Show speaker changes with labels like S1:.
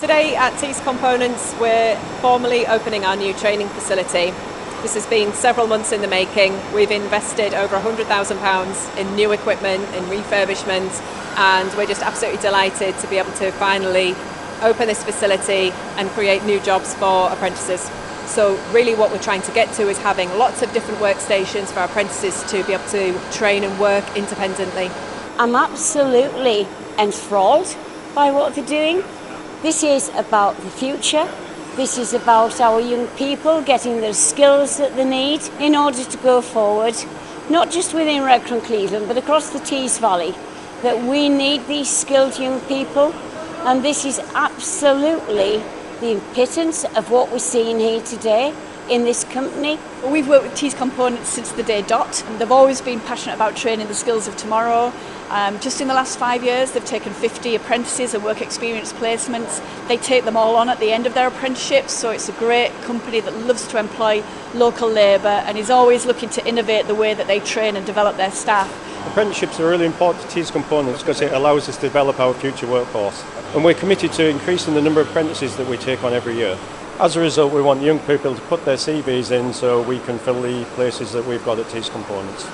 S1: Today at Tees Components we're formally opening our new training facility. This has been several months in the making. We've invested over £100,000 in new equipment, in refurbishment, and we're just absolutely delighted to be able to finally open this facility and create new jobs for apprentices. So really what we're trying to get to is having lots of different workstations for our apprentices to be able to train and work independently.
S2: I'm absolutely enthralled by what they're doing. This is about the future. This is about our young people getting the skills that they need in order to go forward, not just within Redcar and Cleveland, but across the Tees Valley, that we need these skilled young people. And this is absolutely the impetus of what we're seeing here today in this company.
S3: We've worked with Tees Components since the day dot, and they've always been passionate about training the skills of tomorrow. Just in the last 5 years, they've taken 50 apprentices and work experience placements. They take them all on at the end of their apprenticeships, so it's a great company that loves to employ local labour and is always looking to innovate the way that they train and develop their staff.
S4: Apprenticeships are really important to Tees Components because it allows us to develop our future workforce. And we're committed to increasing the number of apprentices that we take on every year. As a result, we want young people to put their CVs in so we can fill the places that we've got at Tees Components.